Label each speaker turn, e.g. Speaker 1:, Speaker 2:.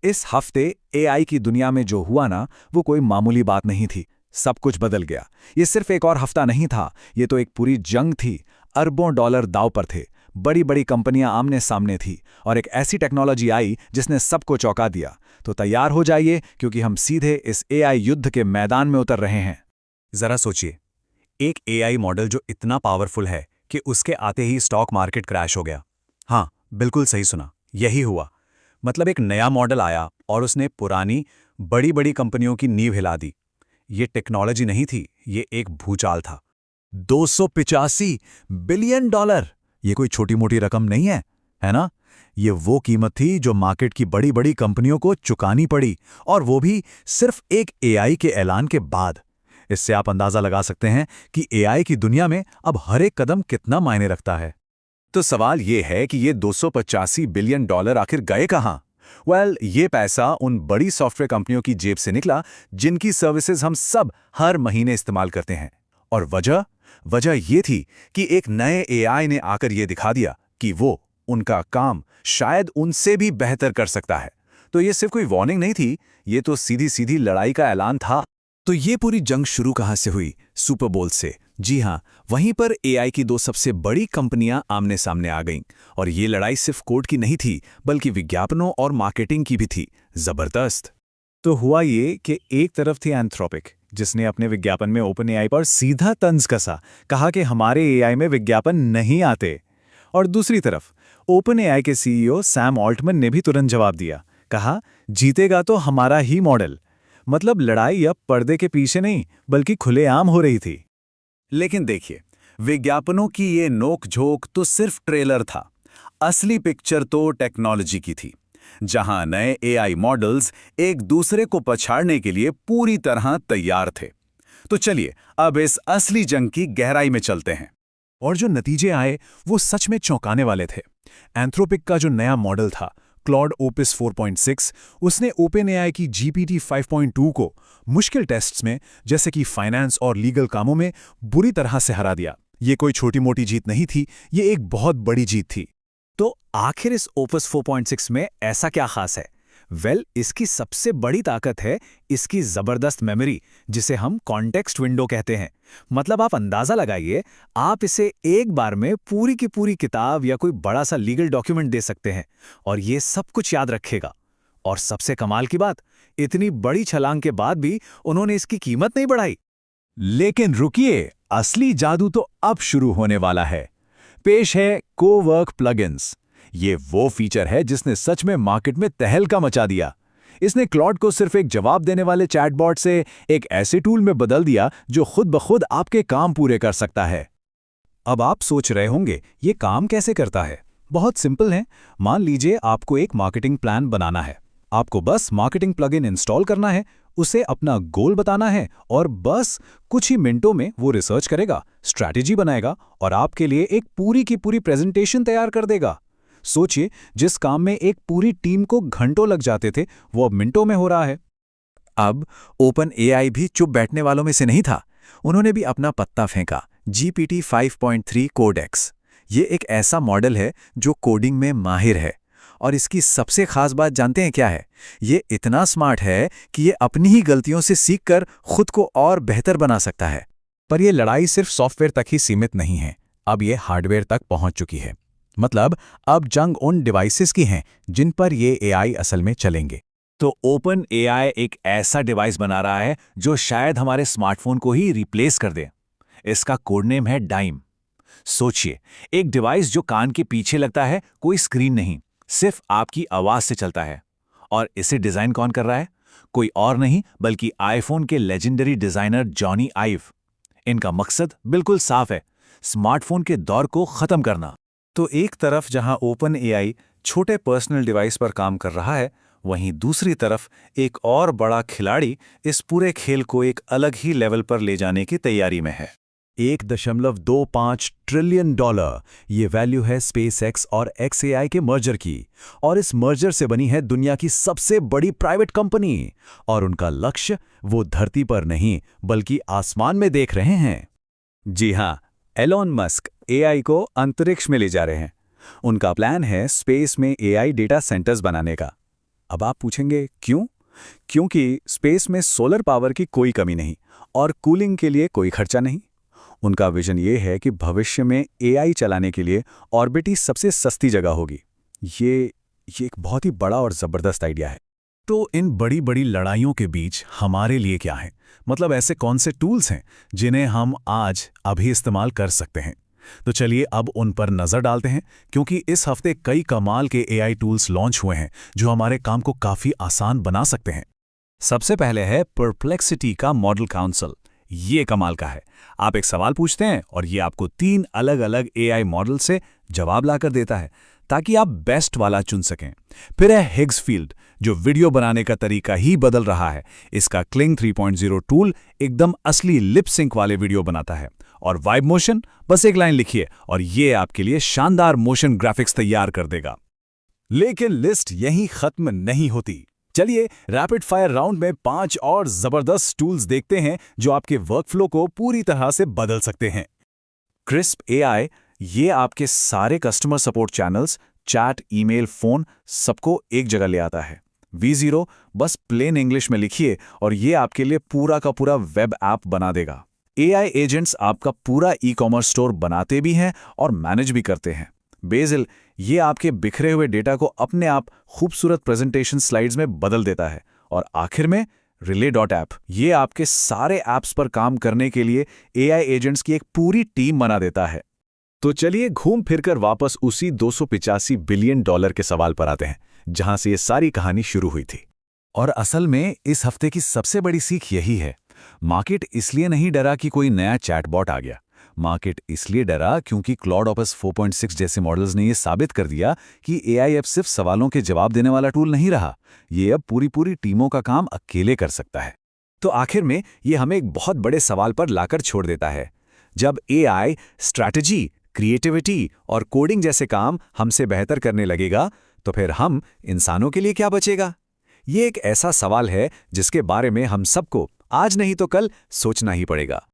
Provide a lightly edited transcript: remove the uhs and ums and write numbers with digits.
Speaker 1: इस हफ्ते एआई की दुनिया में जो हुआ ना, वो कोई मामूली बात नहीं थी। सब कुछ बदल गया। ये सिर्फ एक और हफ्ता नहीं था, ये तो एक पूरी जंग थी। अरबों डॉलर दांव पर थे। बड़ी बड़ी कंपनियां आमने सामने थी और एक ऐसी टेक्नोलॉजी आई जिसने सबको चौंका दिया। तो तैयार हो जाइए, क्योंकि हम सीधे इस एआई युद्ध के मैदान में उतर रहे हैं।
Speaker 2: जरा सोचिए, एक एआई मॉडल जो इतना पावरफुल है कि उसके आते ही स्टॉक मार्केट क्रैश हो गया। हाँ, बिल्कुल सही सुना, यही हुआ। मतलब एक नया मॉडल आया और उसने पुरानी बड़ी बड़ी कंपनियों की नींव हिला दी। ये टेक्नोलॉजी नहीं थी, ये एक भूचाल था।
Speaker 3: 285 बिलियन डॉलर, ये कोई छोटी मोटी रकम नहीं है ना? ये वो कीमत थी जो मार्केट की बड़ी बड़ी कंपनियों को चुकानी पड़ी, और वो भी सिर्फ एक एआई के ऐलान के बाद। इससे आप अंदाजा लगा सकते हैं कि एआई की दुनिया में अब हर एक कदम कितना मायने रखता है।
Speaker 2: तो सवाल ये है कि ये 285 बिलियन डॉलर आखिर गए कहाँ? ये पैसा उन बड़ी सॉफ्टवेयर कंपनियों की जेब से निकला जिनकी सर्विसेज हम सब हर महीने इस्तेमाल करते हैं। और वजह ये थी कि एक नए एआई ने आकर ये दिखा दिया कि वो उनका काम शायद उनसे भी बेहतर कर सकता है। तो ये सिर्फ कोई वार्निंग नहीं थी, ये तो सीधी सीधी लड़ाई का ऐलान था।
Speaker 3: तो ये पूरी जंग शुरू कहाँ से हुई? सुपर बोल से। जी हाँ, वहीं पर एआई की दो सबसे बड़ी कंपनियां आमने सामने आ गईं। और ये लड़ाई सिर्फ कोड की नहीं थी, बल्कि विज्ञापनों और मार्केटिंग की भी थी। जबरदस्त।
Speaker 1: तो हुआ ये कि एक तरफ थी एंथ्रोपिक, जिसने अपने विज्ञापन में ओपन एआई पर सीधा तंज कसा, कहा कि हमारे एआई में विज्ञापन नहीं आते। और दूसरी तरफ ओपन एआई के सीईओ सैम ऑल्टमन ने भी तुरंत जवाब दिया, कहा जीतेगा तो हमारा ही मॉडल। मतलब लड़ाई अब पर्दे के पीछे नहीं, बल्कि खुलेआम हो रही थी।
Speaker 2: लेकिन देखिए, विज्ञापनों की ये नोक-झोंक तो सिर्फ ट्रेलर था। असली पिक्चर तो टेक्नोलॉजी की थी, जहां नए एआई मॉडल्स एक दूसरे को पछाड़ने के लिए पूरी तरह तैयार थे। तो चलिए अब इस असली जंग की गहराई में चलते हैं।
Speaker 3: और जो नतीजे आए वो सच में चौंकाने वाले थे। एंथ्रोपिक का जो नया मॉडल था, क्लॉड ओपिस 4.6, उसने ओपेनएआई की जीपीटी 5.2 को मुश्किल टेस्ट्स में, जैसे कि फाइनेंस और लीगल कामों में, बुरी तरह से हरा दिया। ये कोई छोटी मोटी जीत नहीं थी, ये एक बहुत बड़ी जीत थी।
Speaker 1: तो आखिर इस ओपस 4.6 में ऐसा क्या खास है? इसकी सबसे बड़ी ताकत है इसकी जबरदस्त मेमोरी, जिसे हम कॉन्टेक्स्ट विंडो कहते हैं। मतलब आप अंदाजा लगाइए, आप इसे एक बार में पूरी की पूरी किताब या कोई बड़ा सा लीगल डॉक्यूमेंट दे सकते हैं और ये सब कुछ याद रखेगा। और सबसे कमाल की बात, इतनी बड़ी छलांग के बाद भी उन्होंने इसकी कीमत नहीं बढ़ाई।
Speaker 3: लेकिन रुकिए, असली जादू तो अब शुरू होने वाला है। पेश है कोवर्क प्लगइन्स। ये वो फीचर है जिसने सच में मार्केट में तहलका मचा दिया। इसने क्लॉड को सिर्फ एक जवाब देने वाले चैटबॉट से एक ऐसे टूल में बदल दिया जो खुद ब खुद आपके काम पूरे कर सकता है।
Speaker 1: अब आप सोच रहे होंगे, ये काम कैसे करता है? बहुत सिंपल है। मान लीजिए आपको एक मार्केटिंग प्लान बनाना है। आपको बस मार्केटिंग प्लगइन इंस्टॉल करना है, उसे अपना गोल बताना है और बस कुछ ही मिनटों में वो रिसर्च करेगा, स्ट्रैटेजी बनाएगा और आपके लिए एक पूरी की पूरी प्रेजेंटेशन तैयार कर देगा। सोचिए, जिस काम में एक पूरी टीम को घंटों लग जाते थे, वो अब मिनटों में हो रहा है।
Speaker 3: अब ओपन एआई भी चुप बैठने वालों में से नहीं था। उन्होंने भी अपना पत्ता फेंका, जीपीटी 5.3 कोडेक्स। ये एक ऐसा मॉडल है जो कोडिंग में माहिर है। और इसकी सबसे खास बात जानते हैं क्या है? ये इतना स्मार्ट है कि ये अपनी ही गलतियों से सीखकर खुद को और बेहतर बना सकता है।
Speaker 1: पर यह लड़ाई सिर्फ सॉफ्टवेयर तक ही सीमित नहीं है, अब ये हार्डवेयर तक पहुंच चुकी है। मतलब अब जंग उन डिवाइसेस की हैं जिन पर ये एआई असल में चलेंगे।
Speaker 2: तो ओपन एआई एक ऐसा डिवाइस बना रहा है जो शायद हमारे स्मार्टफोन को ही रिप्लेस कर दे। इसका कोड नेम है डाइम। सोचिए, एक डिवाइस जो कान के पीछे लगता है, कोई स्क्रीन नहीं, सिर्फ आपकी आवाज से चलता है। और इसे डिजाइन कौन कर रहा है? कोई और नहीं बल्कि आईफोन के लेजेंडरी डिजाइनर जॉनी आइव। इनका मकसद बिल्कुल साफ है, स्मार्टफोन के दौर को खत्म करना। तो एक तरफ जहां ओपन एआई छोटे पर्सनल डिवाइस पर काम कर रहा है, वहीं दूसरी तरफ एक और बड़ा खिलाड़ी इस पूरे खेल को एक अलग ही लेवल पर ले जाने की तैयारी में है।
Speaker 3: 1.25 ट्रिलियन डॉलर, ये वैल्यू है स्पेसएक्स और XAI के मर्जर की। और इस मर्जर से बनी है दुनिया की सबसे बड़ी प्राइवेट कंपनी। और उनका लक्ष्य वो धरती पर नहीं, बल्कि आसमान में देख रहे हैं।
Speaker 2: जी हां, एलॉन मस्क एआई को अंतरिक्ष में ले जा रहे हैं। उनका प्लान है स्पेस में एआई डेटा सेंटर्स बनाने का।
Speaker 1: अब आप पूछेंगे क्यों? क्योंकि स्पेस में सोलर पावर की कोई कमी नहीं और कूलिंग के लिए कोई खर्चा नहीं। उनका विजन ये है कि भविष्य में एआई चलाने के लिए ऑर्बिट ही सबसे सस्ती जगह होगी। ये एक बहुत ही बड़ा और ज़बरदस्त आइडिया है।
Speaker 2: तो इन बड़ी बड़ी लड़ाइयों के बीच हमारे लिए क्या है? मतलब ऐसे कौन से टूल्स हैं जिन्हें हम आज अभी इस्तेमाल कर सकते हैं? तो चलिए अब उन पर नज़र डालते हैं, क्योंकि इस हफ्ते कई कमाल के एआई टूल्स लॉन्च हुए हैं जो हमारे काम को काफ़ी आसान बना सकते हैं।
Speaker 1: सबसे पहले है परप्लेक्सिटी का मॉडल काउंसिल। ये कमाल का है। आप एक सवाल पूछते हैं और ये आपको 3 अलग-अलग एआई मॉडल से जवाब लाकर देता है ताकि आप बेस्ट वाला चुन सकें। फिर है हिग्स फील्ड, जो वीडियो बनाने का तरीका ही बदल रहा है। इसका क्लिंग 3.0 टूल एकदम असली लिप सिंक वाले वीडियो बनाता है। और वाइब मोशन, बस एक लाइन लिखिए और ये आपके लिए शानदार मोशन ग्राफिक्स तैयार कर देगा। लेकिन लिस्ट यहीं खत्म नहीं होती। चलिए रैपिड फायर राउंड में 5 और जबरदस्त टूल्स देखते हैं जो आपके वर्कफ्लो को पूरी तरह से बदल सकते हैं। क्रिस्प एआई, ये आपके सारे customer support channels, chat, email, phone सबको एक जगह ले आता है। V0 बस प्लेन इंग्लिश में लिखिए और ये आपके लिए पूरा का पूरा वेब ऐप बना देगा। एआई एजेंट्स आपका पूरा ई-कॉमर्स स्टोर बनाते भी हैं और मैनेज भी करते हैं। बेजिल, ये आपके बिखरे हुए डेटा को अपने आप खूबसूरत प्रेजेंटेशन स्लाइड्स में बदल देता है। और आखिर में Relay.app, ये आपके सारे ऐप्स पर काम करने के लिए एआई एजेंट्स की एक पूरी टीम बना देता है। तो चलिए घूम फिरकर वापस उसी $285 बिलियन के सवाल पर आते हैं, जहां से ये सारी कहानी शुरू हुई थी। और असल में इस हफ्ते की सबसे बड़ी सीख यही है। मार्केट इसलिए नहीं डरा कि कोई नया चैटबॉट आ गया। मार्केट इसलिए डरा क्योंकि क्लॉड ऑपस 4.6 जैसे मॉडल्स ने ये साबित कर दिया कि एआई अब सिर्फ सवालों के जवाब देने वाला टूल नहीं रहा। ये अब पूरी टीमों का काम अकेले कर सकता है। तो आखिर में ये हमें एक बहुत बड़े सवाल पर लाकर छोड़ देता है। जब एआई स्ट्रैटेजी, क्रिएटिविटी और कोडिंग जैसे काम हमसे बेहतर करने लगेगा, तो फिर हम इंसानों के लिए क्या बचेगा? ये एक ऐसा सवाल है जिसके बारे में हम सबको आज नहीं तो कल सोचना ही पड़ेगा।